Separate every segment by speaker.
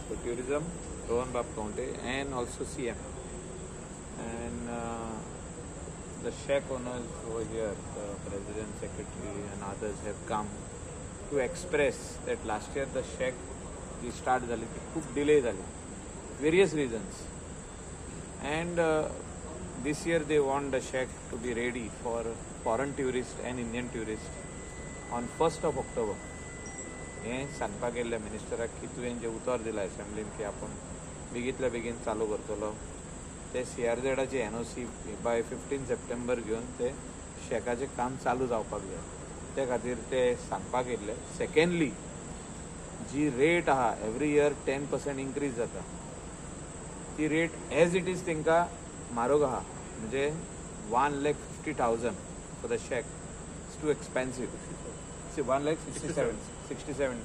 Speaker 1: So tourism, Rohan Bab Kaunte, and also CM. And the Sheikh owners over here, the president, secretary, and others have come to express that last year the Sheikh G start झाली ती खूप delay झाली, various reasons, and this year they want the Sheikh to be ready for foreign tourists and Indian tourists on 1st of October. हे सांगपाक गेल्ले मिनिस्टराक की तुवें जे उतर दिला असेंब्लीन की आपण बेगीतल्या बेगीन चालू करतलो ते CRZची NOC बाय 15 सप्टेंबर घेवन ते शेकाचें काम चालू जावपाक जाय ते खातीर ते सांगपाक येयल्ले. सेकंडली जी रेट आहा एवरी इयर 10% इन्क्रीज जाता ती रेट एज इट इज तांकां म्हारग आहा, म्हणजे 1,50,000 for the shack it's too expensive. 1,67,000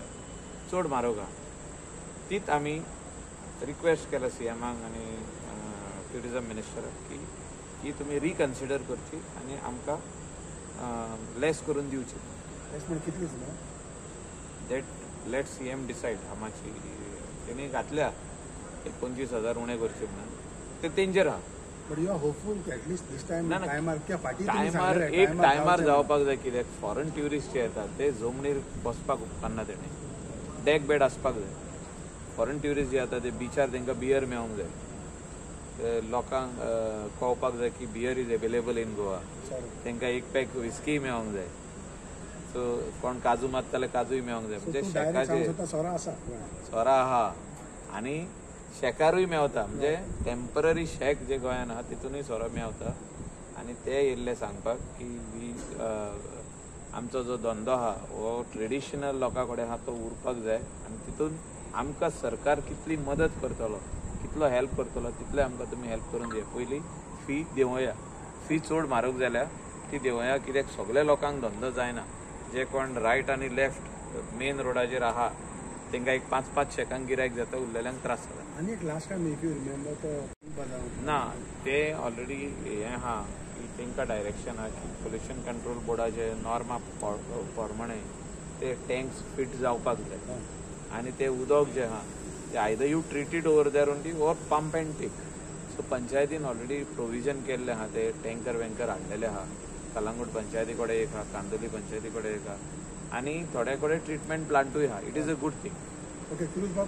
Speaker 1: चड म्हारग आहा. तीच आमी रिक्वेस्ट केला CMाक आनी ट्युरिजम मिनिस्टराक की ही तुमी रिकन्सिडर करची आनी आमकां लेस करून दिवची. दॅट लेट CM डिसायड हामाची तेणी घातल्या 29,000 उणे करचे म्हणून ते तेंचेर आहा. टायमार एक टायमार जावपाक जाय कित्याक फॉरेन ट्युरिस्ट जे येतात ते जमनीर बसपाक उपकारना, तेणे डेक बेड आसपाक जाय. फॉरेन ट्युरिस्ट जे येता ते बिचार तांकां बियर मेळोंक जाय, लोकांक कळपाक जाय की beer is available in Goa, तांकां एक पॅक विस्की मेळोंक जाय. सो कोण काजू मागता जाल्यार काजूय मेळोंक जाय, म्हणजे शेकाचे सोरा आहा आनी शेकारूय मेळता, म्हणजे टेम्पररी शेक जे गोंयान आहा तितूनय सोरो मेळता. आनी ते येयल्ले सांगपाक की आमचो जो धंदो आहा हो ट्रेडिशनल लोकां कडेन आहा तो उरपाक जाय आनी तितून आमकां सरकार कितली मदत करतलो, कितलो हेल्प करतलो तितले आमकां तुमी हेल्प करून दिया. पयली फी देंवया, फी चड म्हारग जाल्या ती देंवया, कित्याक सगळ्या लोकांक धंदो जायना. जे कोण रायट आनी लेफ्ट मेन रोडाचेर आहा तांकां एक 5-5 शेकांक गिरायक जाता, उरलेल्यांक त्रास जाता.
Speaker 2: आनी last time if you remember तो
Speaker 1: ना ते ऑलरेडी हें आहा की तांकां डायरेक्शन आहा की पोल्युशन कंट्रोल बोर्डाचे नॉर्मा प्रमाणे ते टँक्स फिट जावपाक जाय आनी ते उदक जें आहा ते either you treat it over there only or pump and take. So पंचायतीन ऑलरेडी प्रोविजन केल्लें आहा, ते टँकर वँकर हाडलेले आहा. कलंगूट पंचायती कडेन एक आहा, कांदोली पंचायती कडेन एक आहा आनी थोडे कडेन ट्रिटमेंट प्लांटूय आहा. It is a good thing.
Speaker 2: Okay cruise बाब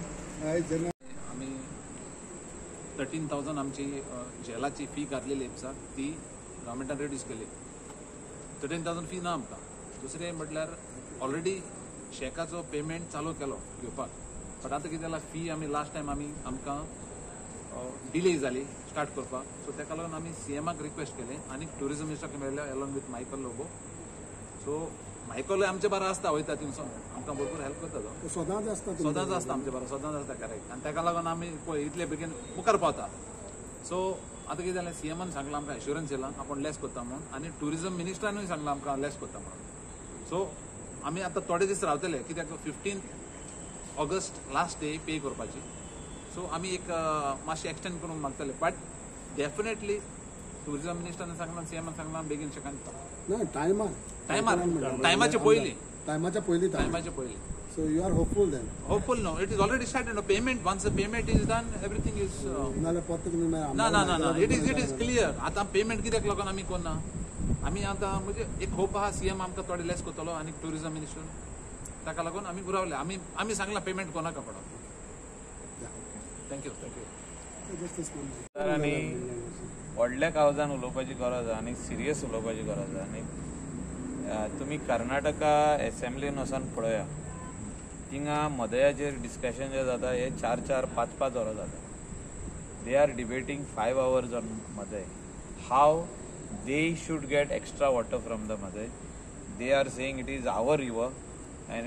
Speaker 3: आमी 13,000 आमची जेलाची फी घातलेली आसा ती गव्हर्मेंटान रिड्यूस केली. 13,000 फी ना आमकां. दुसरें म्हटल्यार ऑलरेडी शेकाचो पेमेंट चालू केलो घेवपाक, बट आतां कितें जाला फी आमी लास्ट टायम आमकां डिले जाली स्टार्ट करपाक. सो ताका लागून आमी CMाक रिक्वेस्ट केली आनी ट्युरिजम मिनिस्टराक मेळ्ळे along with Michael Lobo. So मायकलूय आमचे बारा आसता, वयता थिंगसोन आमकां भरपूर हेल्प करता तो.
Speaker 2: सदांच आसता
Speaker 3: आमचे बारा, सदांच आसता करेक्ट. आनी ताका लागून आमी पळय इतले बेगीन मुखार पावता. सो आतां कितें जालें CMान सांगलां आमकां एश्युरन्स येयला आपूण लेस करता म्हणून, आनी ट्युरिजम मिनिस्टरानूय सांगलां आमकां लेस करता म्हणून. सो आमी आतां थोडे दीस रावतले, कित्याक 15 ऑगस्ट लास्ट डे पे करपाची. सो आमी एक मातशें एक्सटेंड करूंक मागतले, बट डेफिनेटली ट्युरिजम मिनिस्टरान सांगलां CMान सांगलां बेगीन शेकान टायमाचे पयलीं.
Speaker 2: So you are hopeful then?
Speaker 3: Hopeful no. It is already started. No payment. Once the payment is done, everything is. No. It is clear. आता payment कित्याक लागून आमी कोन्ना. आमी आता म्हणजे एक होप आहा CM आमकां थोडे लेस करतलो आनी ट्युरिजम मिनिस्टर ताका लागून आमी गुरावले. आमी सांगलां पेमेंट कोणाक पडो. थँक्यू.
Speaker 1: आनी व्हडल्या कावजान उलोवपाची गरज आहा आनी सिरियस उलोवपाची गरज आहा. आनी तुमी कर्नाटका एसेंब्लीन वचून पळया, थिंगा मदयाचेर डिस्कशन जे जाता हे 4-4, 5-5 वरां जाता. They are debating 5 hours on Mhadei. How they should get extra water from the Mhadei. They are saying it is our river and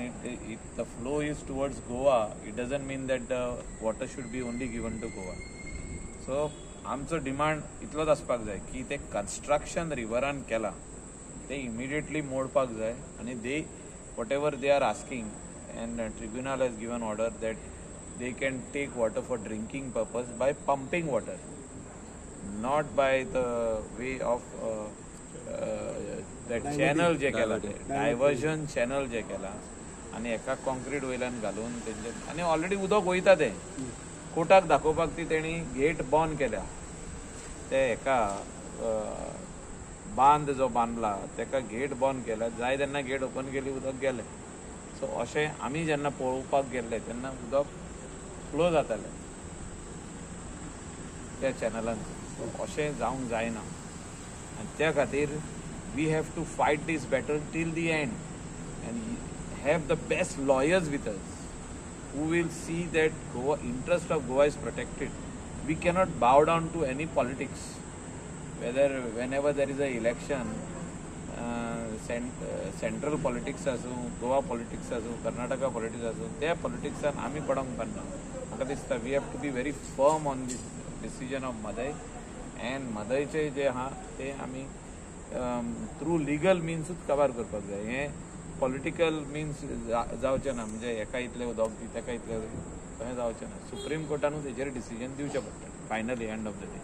Speaker 1: if the flow is towards Goa, it doesn't mean that the water should be only given to Goa. So आमचो demand इतलोच आसपाक जाय की ते construction रिवरान केला ते immediately मोडपाक जाय. आनी they whatever they are asking and tribunal has given order that they can take water for drinking purpose by pumping water, not by the way of that channel je kela, diversion channel je kela. आनी एका concrete वयल्यान घालून तेंचे आनी already उदक वयता ते कोर्टाक दाखोवपाक ती तेणी गेट बंद केल्या ते एका बांद जो बांदला तेका गेट बंद केला जाय तेन्ना गेट ओपन केली उदक गेलें सो अशें आमी जेन्ना पळोवपाक गेल्ले तेन्ना उदक फ्लो जातालें त्या चॅनलान सो अशें जावंक जायना आनी त्या खातीर we have to fight this battle till the end and have the best lawyers with us who will see that Goa interest of Goa is protected. We cannot bow down to any politics. Whenever there is a election, central politics asू, Goa politics asू, Karnataka politics asू, त्या politicsaan आमी पडोंक पारना. म्हाका दिसता we have to be very firm on this decision of Madai and Madaiचे जे आहा ते आमी through legal means cover करपाक जाय. हे पॉलिटिकल मिन्स जावचें ना म्हणजे एका इतलें उदक दी तेका इतलें तशें जावचें ना सुप्रीम कोर्टानूच हेजेर डिसिजन दिवचें पडटलें finally end of the day.